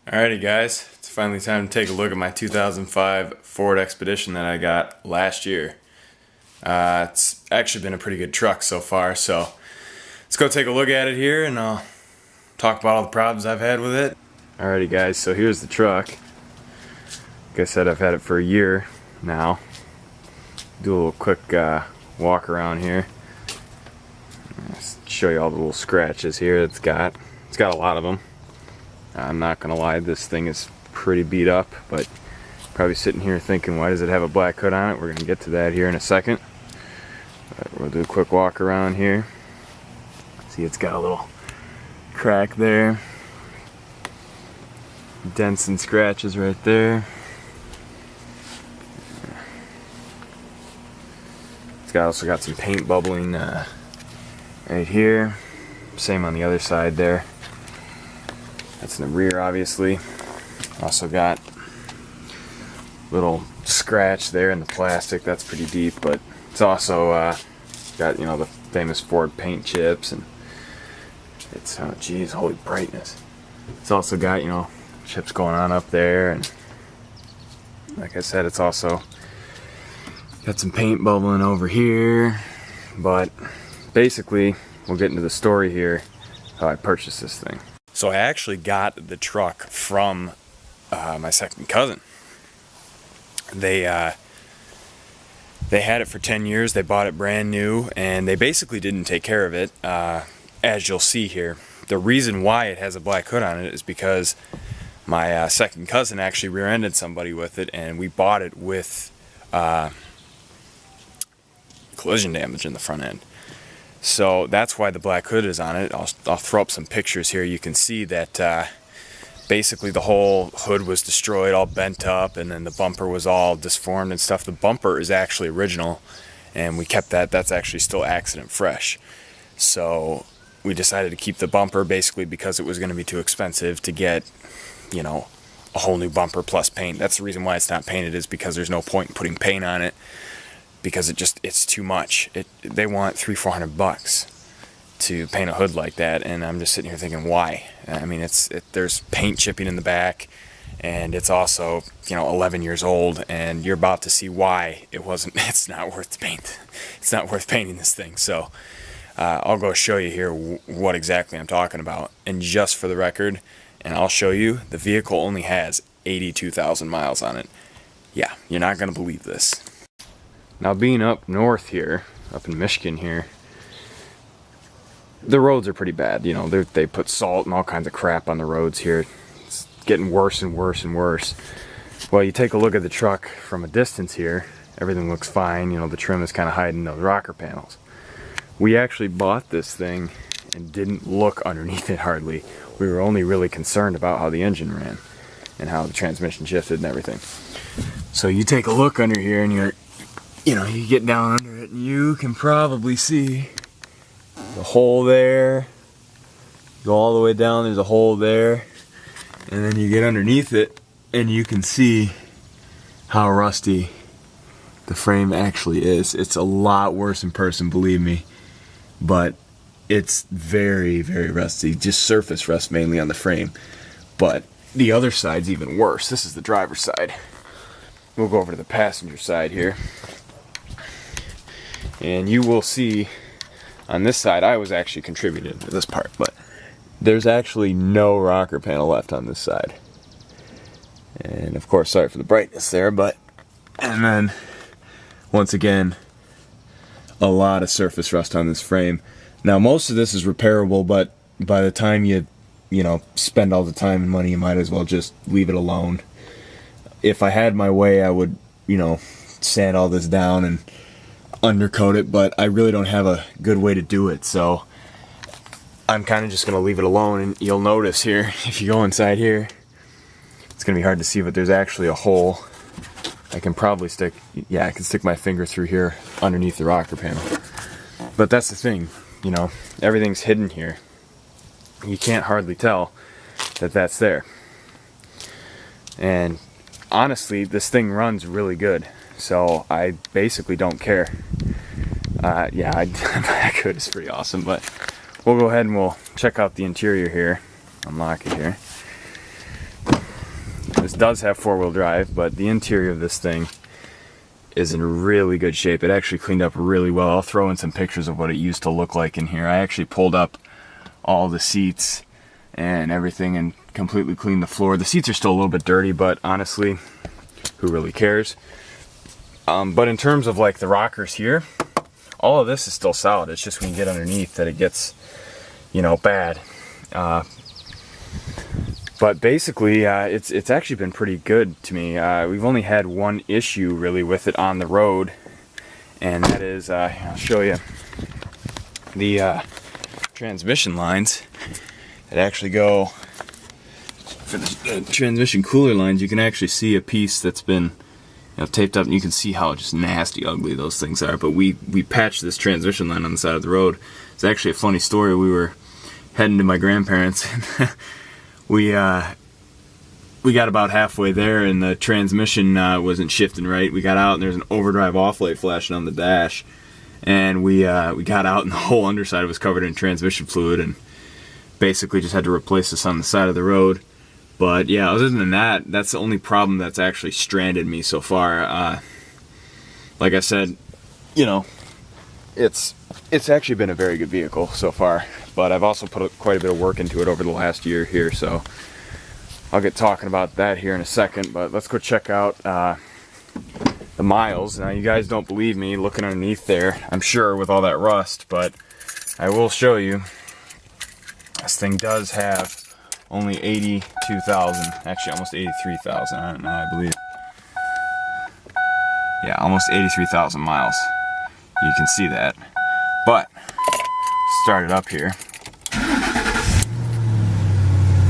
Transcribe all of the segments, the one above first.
Alrighty guys, it's finally time to take a look at my 2005 Ford Expedition that I got last year. It's actually been a pretty good truck so far, so let's go take a look at it here and I'll talk about all the problems I've had with it. Alrighty guys, so here's the truck. Like I said, I've had it for a year now. Do a little quick walk around here. Just show you all the little scratches here it's got. It's got a lot of them. I'm not gonna lie, this thing is pretty beat up, but probably sitting here thinking, why does it have a black hood on it? We're gonna get to that here in a second. But we'll do a quick walk around here. See, it's got a little crack there. Dents and scratches right there. It's also got some paint bubbling right here. Same on the other side there. That's in the rear, obviously. Also got a little scratch there in the plastic. That's pretty deep, but it's also got, you know, the famous Ford paint chips, and it's, oh geez, holy brightness. It's also got, you know, chips going on up there, and like I said, it's also got some paint bubbling over here. But basically, we'll get into the story here, how I purchased this thing. So I actually got the truck from my second cousin. They had it for 10 years. They bought it brand new, and they basically didn't take care of it. As you'll see here, the reason why it has a black hood on it is because my second cousin actually rear-ended somebody with it, and we bought it with collision damage in the front end. So that's why the black hood is on it. I'll throw up some pictures here. You can see that basically the whole hood was destroyed, all bent up, and then the bumper was all disformed and stuff. The bumper is actually original, and we kept that. That's actually still accident fresh. So we decided to keep the bumper basically because it was going to be too expensive to get, you know, a whole new bumper plus paint. That's the reason why it's not painted, is because there's no point in putting paint on it, because it's too much. They want $300-400 to paint a hood like that, and I'm just sitting here thinking, why? I mean, there's paint chipping in the back, and it's also, you know, 11 years old, and you're about to see why it's not worth the paint. It's not worth painting this thing. So I'll go show you here what exactly I'm talking about. And just for the record, and I'll show you, the vehicle only has 82,000 miles on it. Yeah, you're not gonna believe this. Now, being up north here, up in Michigan here, the roads are pretty bad. You know, they put salt and all kinds of crap on the roads here. It's getting worse and worse and worse. Well, you take a look at the truck from a distance here, everything looks fine. You know, the trim is kind of hiding those rocker panels. We actually bought this thing and didn't look underneath it hardly. We were only really concerned about how the engine ran and how the transmission shifted and everything. So you take a look under here and you get down under it and you can probably see the hole there. Go all the way down, there's a hole there. And then you get underneath it and you can see how rusty the frame actually is. It's a lot worse in person, believe me. But it's very, very rusty. Just surface rust mainly on the frame. But the other side's even worse. This is the driver's side. We'll go over to the passenger side here. And you will see on this side, I was actually contributing to this part, but there's actually no rocker panel left on this side. And of course, sorry for the brightness there, and then once again, a lot of surface rust on this frame. Now, most of this is repairable, but by the time you spend all the time and money, you might as well just leave it alone. If I had my way, I would, sand all this down and undercoat it, but I really don't have a good way to do it, so I'm kind of just going to leave it alone. And you'll notice here, if you go inside here, it's going to be hard to see, but there's actually a hole. I can stick my finger through here underneath the rocker panel. But that's the thing, everything's hidden here. You can't hardly tell that that's there. And honestly, this thing runs really good. So I basically don't care. That hood is pretty awesome, but we'll go ahead and we'll check out the interior here. Unlock it here. This does have four-wheel drive, but the interior of this thing is in really good shape. It actually cleaned up really well. I'll throw in some pictures of what it used to look like in here. I actually pulled up all the seats and everything and completely cleaned the floor. The seats are still a little bit dirty, but honestly, who really cares? But in terms of like the rockers here, all of this is still solid. It's just when you get underneath that it gets, you know, bad. But basically, it's actually been pretty good to me. We've only had one issue really with it on the road, and that is, I'll show you the transmission lines that actually go for the transmission cooler lines. You can actually see a piece that's been, you know, taped up, and you can see how just nasty, ugly those things are. But we patched this transmission line on the side of the road. It's actually a funny story. We were heading to my grandparents'. We got about halfway there and the transmission wasn't shifting right. We got out and there's an overdrive off light flashing on the dash, and we got out and the whole underside was covered in transmission fluid, and basically just had to replace this on the side of the road. But yeah, other than that, that's the only problem that's actually stranded me so far. Like I said, you know, it's actually been a very good vehicle so far, but I've also put quite a bit of work into it over the last year here, so I'll get talking about that here in a second. But let's go check out the miles. Now, you guys don't believe me looking underneath there, I'm sure, with all that rust, but I will show you. This thing does have only 82,000, actually almost 83,000, I don't know, I believe. Yeah, almost 83,000 miles. You can see that. But start it up here.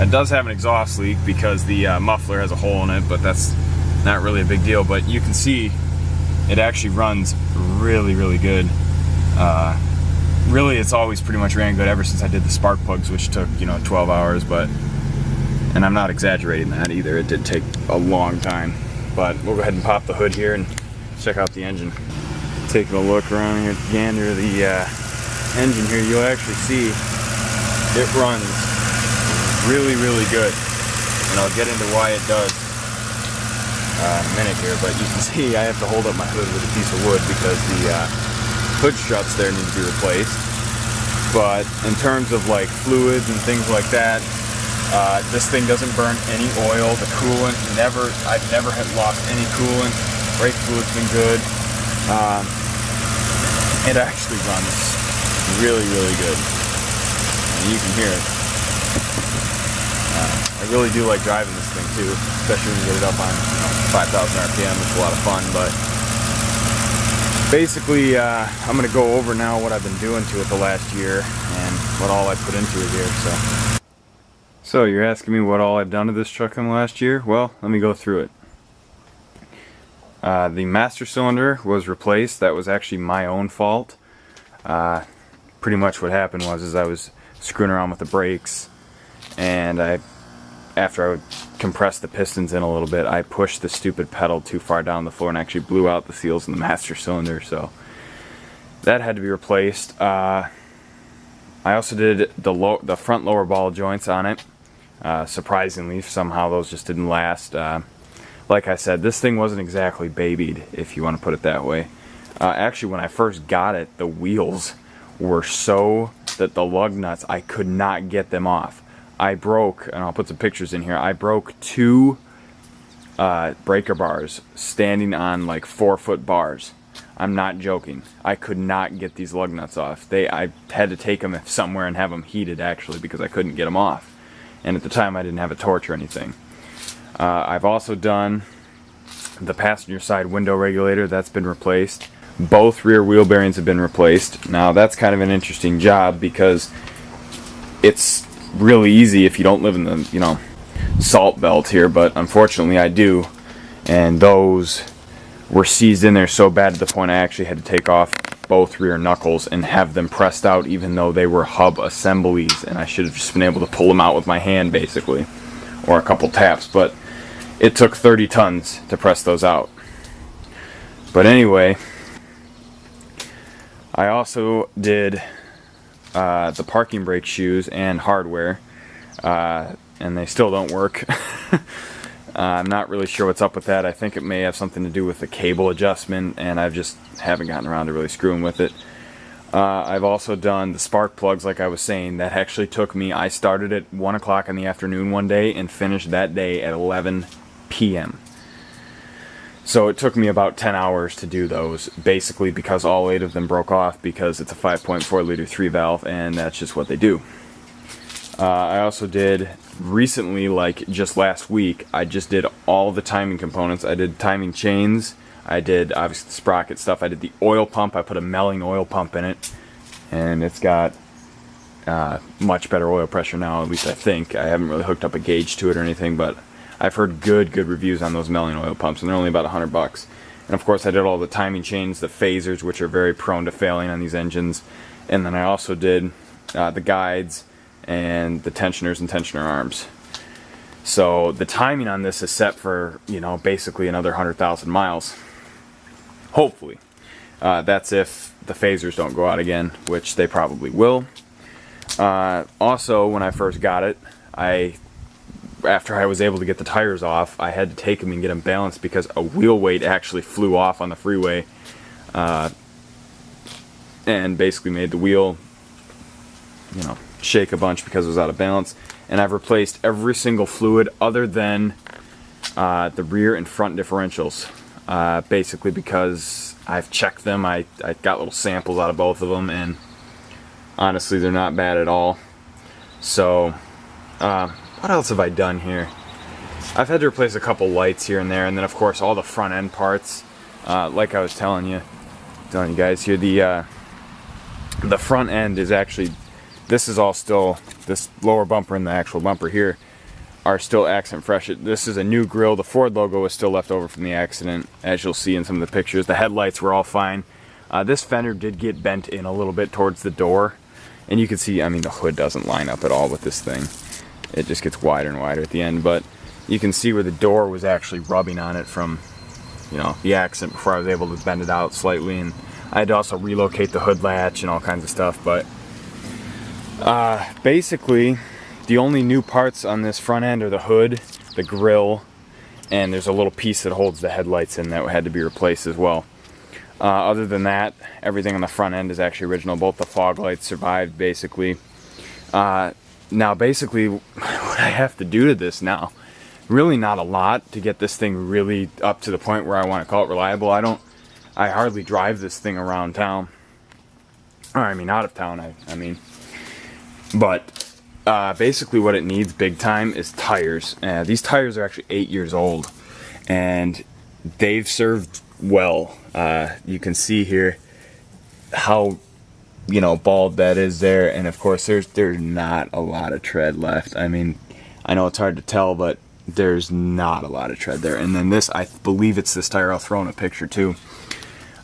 It does have an exhaust leak because the muffler has a hole in it, but that's not really a big deal. But you can see it actually runs really, really good. Really, it's always pretty much ran good ever since I did the spark plugs, which took, you know, 12 hours. But, and I'm not exaggerating that either. It did take a long time. But we'll go ahead and pop the hood here and check out the engine. Taking a look around here, gander the engine here, you'll actually see it runs really, really good. And I'll get into why it does in a minute here, but you can see I have to hold up my hood with a piece of wood because the hood struts there need to be replaced. But in terms of like fluids and things like that, this thing doesn't burn any oil. The coolant, I've never had lost any coolant. Brake fluid's been good. It actually runs really, really good. And you can hear it. I really do like driving this thing too, especially when you get it up on 5,000 RPM. It's a lot of fun. But basically, I'm going to go over now what I've been doing to it the last year and what all I put into it here. So you're asking me what all I've done to this truck in the last year? Well, let me go through it. The master cylinder was replaced. That was actually my own fault. Pretty much what happened was I was screwing around with the brakes, and after I compressed the pistons in a little bit, I pushed the stupid pedal too far down the floor and actually blew out the seals in the master cylinder, so that had to be replaced. I also did the front lower ball joints on it. Surprisingly, somehow those just didn't last. Like I said, this thing wasn't exactly babied, if you want to put it that way. Actually, when I first got it, the wheels were so that the lug nuts, I could not get them off. I broke, and I'll put some pictures in here, I broke 2 breaker bars standing on like 4-foot bars. I'm not joking. I could not get these lug nuts off. I had to take them somewhere and have them heated, actually, because I couldn't get them off. And at the time, I didn't have a torch or anything. I've also done the passenger side window regulator. That's been replaced. Both rear wheel bearings have been replaced. Now that's kind of an interesting job because it's really easy if you don't live in the, you know, salt belt here, but unfortunately I do, and those were seized in there so bad to the point I actually had to take off both rear knuckles and have them pressed out, even though they were hub assemblies, and I should have just been able to pull them out with my hand basically, or a couple taps, but it took 30 tons to press those out. But anyway, I also did the parking brake shoes and hardware, and they still don't work. I'm not really sure what's up with that. I think it may have something to do with the cable adjustment, and I just haven't gotten around to really screwing with it. I've also done the spark plugs, like I was saying. That actually took me, I started at 1 o'clock in the afternoon one day and finished that day at 11 p.m. So it took me about 10 hours to do those, basically because all 8 of them broke off because it's a 5.4 liter 3 valve, and that's just what they do. I also did recently, like just last week, I just did all the timing components. I did timing chains, I did obviously the sprocket stuff, I did the oil pump. I put a Melling oil pump in it, and it's got much better oil pressure now, at least I think. I haven't really hooked up a gauge to it or anything, but I've heard good reviews on those Melling oil pumps, and they're only about $100. And of course I did all the timing chains, the phasers, which are very prone to failing on these engines, and then I also did the guides and the tensioners and tensioner arms. So the timing on this is set for, you know, basically another 100,000 miles. Hopefully. That's if the phasers don't go out again, which they probably will. Also, when I first got it, after I was able to get the tires off, I had to take them and get them balanced because a wheel weight actually flew off on the freeway and basically made the wheel, you know, shake a bunch because it was out of balance. And I've replaced every single fluid other than the rear and front differentials, basically because I've checked them. I got little samples out of both of them, and honestly they're not bad at all. So what else have I done here? I've had to replace a couple lights here and there, and then of course all the front end parts, like I was telling you guys here, the front end is actually, this is all still, this lower bumper and the actual bumper here are still accident fresh. This is a new grille. The Ford logo is still left over from the accident, as you'll see in some of the pictures. The headlights were all fine. This fender did get bent in a little bit towards the door, and you can see, I mean, the hood doesn't line up at all with this thing. It just gets wider and wider at the end, but you can see where the door was actually rubbing on it from, you know, the accident before I was able to bend it out slightly. And I had to also relocate the hood latch and all kinds of stuff. But basically the only new parts on this front end are the hood, the grille, and there's a little piece that holds the headlights in that had to be replaced as well. Other than that, everything on the front end is actually original. Both the fog lights survived, basically. Now basically what I have to do to this now, really not a lot to get this thing really up to the point where I want to call it reliable. I hardly drive this thing around town, or I mean out of town, I mean. But basically what it needs big time is tires. These tires are actually 8 years old, and they've served well. You can see here how, you know, bald that is there, and of course there's not a lot of tread left. I mean, I know it's hard to tell, but there's not a lot of tread there. And then this, I believe it's this tire, I'll throw in a picture too.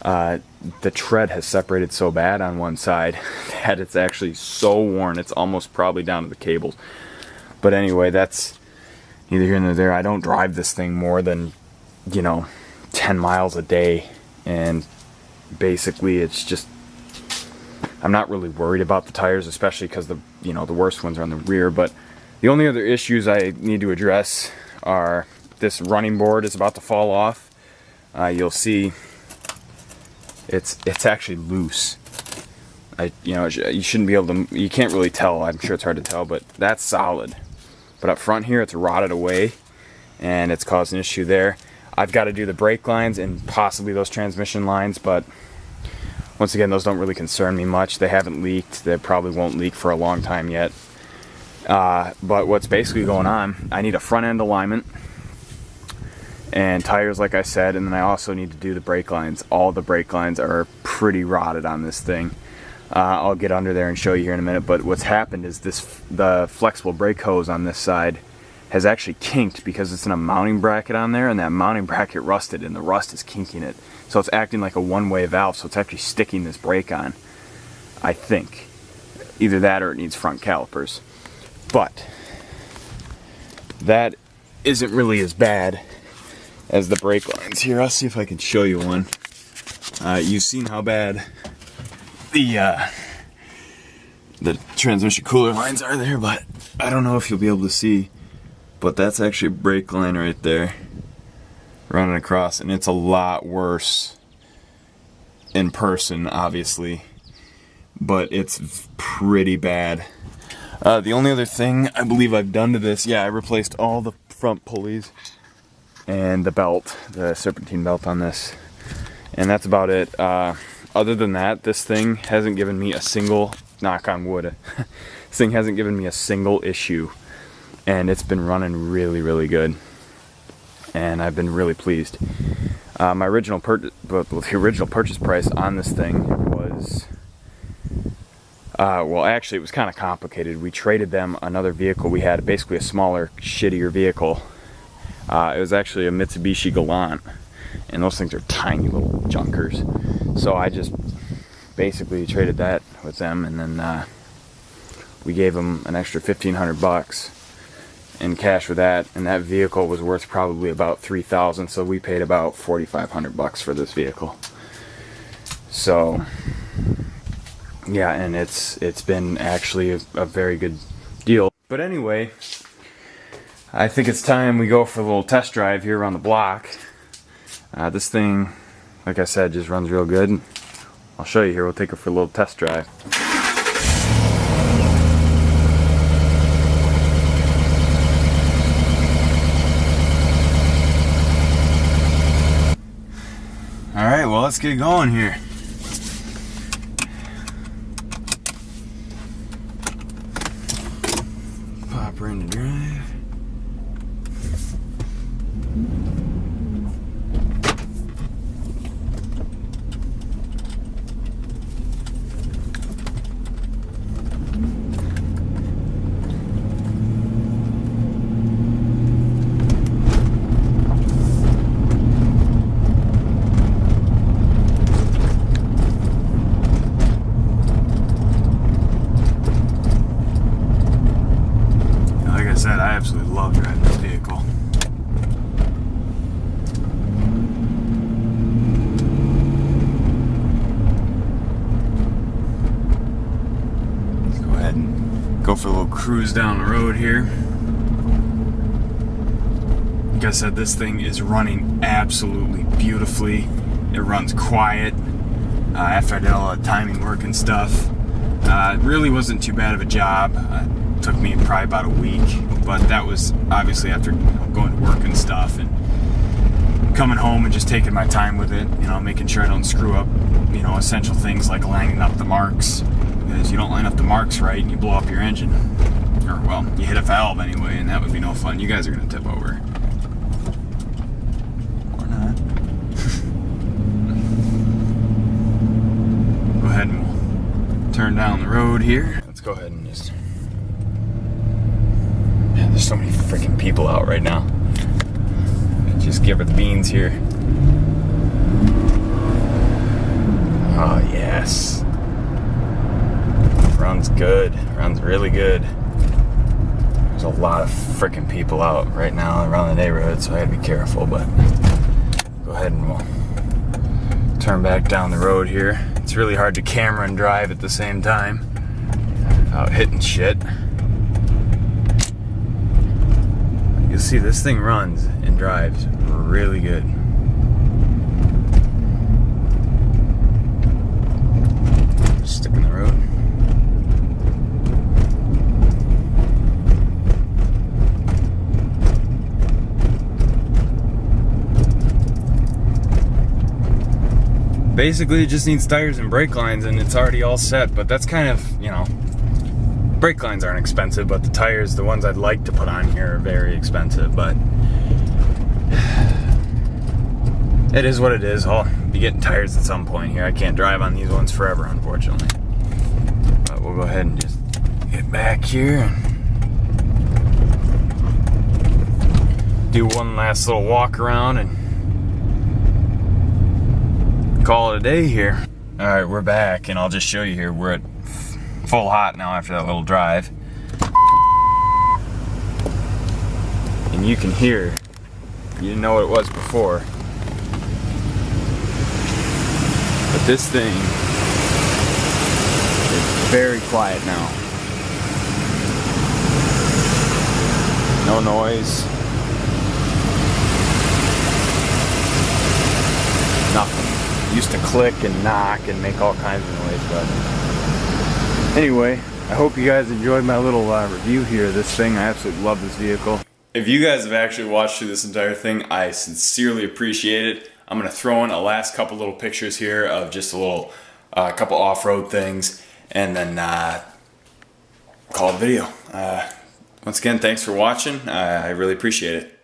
The tread has separated so bad on one side that it's actually so worn, it's almost probably down to the cables. But anyway, that's neither here nor there. I don't drive this thing more than, you know, 10 miles a day, and basically it's just, I'm not really worried about the tires, especially because the, you know, the worst ones are on the rear. But the only other issues I need to address are this running board is about to fall off. You'll see it's actually loose. You know, you shouldn't be able to, you can't really tell. I'm sure it's hard to tell, but that's solid. But up front here, it's rotted away, and it's caused an issue there. I've got to do the brake lines and possibly those transmission lines, but once again, those don't really concern me much. They haven't leaked. They probably won't leak for a long time yet. But what's basically going on, I need a front end alignment and tires, like I said, and then I also need to do the brake lines. All the brake lines are pretty rotted on this thing. I'll get under there and show you here in a minute, but what's happened is the flexible brake hose on this side has actually kinked because it's in a mounting bracket on there, and that mounting bracket rusted, and the rust is kinking it. So it's acting like a one-way valve, so it's actually sticking this brake on, I think. Either that or it needs front calipers. But that isn't really as bad as the brake lines here. I'll see if I can show you one. You've seen how bad the transmission cooler lines are there, but I don't know if you'll be able to see but that's actually a brake line right there running across, and it's a lot worse in person, obviously, but it's pretty bad. The only other thing I believe I've done to this, yeah, I replaced all the front pulleys and the belt, the serpentine belt on this, and that's about it. Other than that, this thing hasn't given me a single, knock on wood, this thing hasn't given me a single issue, and it's been running really, really good, and I've been really pleased. My original purchase price on this thing was, well, actually, it was kind of complicated. We traded them another vehicle. We had basically a smaller, shittier vehicle. It was actually a Mitsubishi Galant, and those things are tiny little junkers. So I just basically traded that with them, and then we gave them an extra $1,500 in cash for that, and that vehicle was worth probably about $3,000, so we paid about $4,500 for this vehicle. So yeah, and it's been actually a very good deal. But anyway, I think it's time we go for a little test drive here around the block. This thing, like I said, just runs real good. I'll show you here. We'll take her for a little test drive. Alright, well, let's get going here. Pop her into drive. I absolutely love driving this vehicle. Let's go ahead and go for a little cruise down the road here. Like I said, this thing is running absolutely beautifully. It runs quiet. After I did all the timing work and stuff, it really wasn't too bad of a job. It took me probably about a week, but that was obviously after going to work and stuff and coming home and just taking my time with it, making sure I don't screw up, essential things like lining up the marks, because you don't line up the marks right and you blow up your engine, or well, you hit a valve anyway, and that would be no fun. You guys are gonna tip over. Or not. Go ahead and we'll turn down the road here. Let's go ahead and just, man, there's so many freaking people out right now. Just give her the beans here. Oh yes. Runs good. Runs really good. There's a lot of freaking people out right now around the neighborhood, so I gotta be careful, but go ahead and we'll turn back down the road here. It's really hard to camera and drive at the same time without hitting shit. You'll see this thing runs and drives really good. Stick in the road. Basically, it just needs tires and brake lines, and it's already all set. But that's kind of, brake lines aren't expensive, but the tires, the ones I'd like to put on here, are very expensive. But it is what it is. I'll be getting tires at some point here. I can't drive on these ones forever, unfortunately. But we'll go ahead and just get back here and do one last little walk around and call it a day here. Alright, we're back, and I'll just show you here. We're at full hot now after that little drive. And you can hear, you didn't know what it was before, but this thing is very quiet now. No noise. Nothing. Used to click and knock and make all kinds of noise, but anyway, I hope you guys enjoyed my little review here of this thing. I absolutely love this vehicle. If you guys have actually watched through this entire thing, I sincerely appreciate it. I'm going to throw in a last couple little pictures here of just a little couple off-road things, and then call it a video. Once again, thanks for watching. I really appreciate it.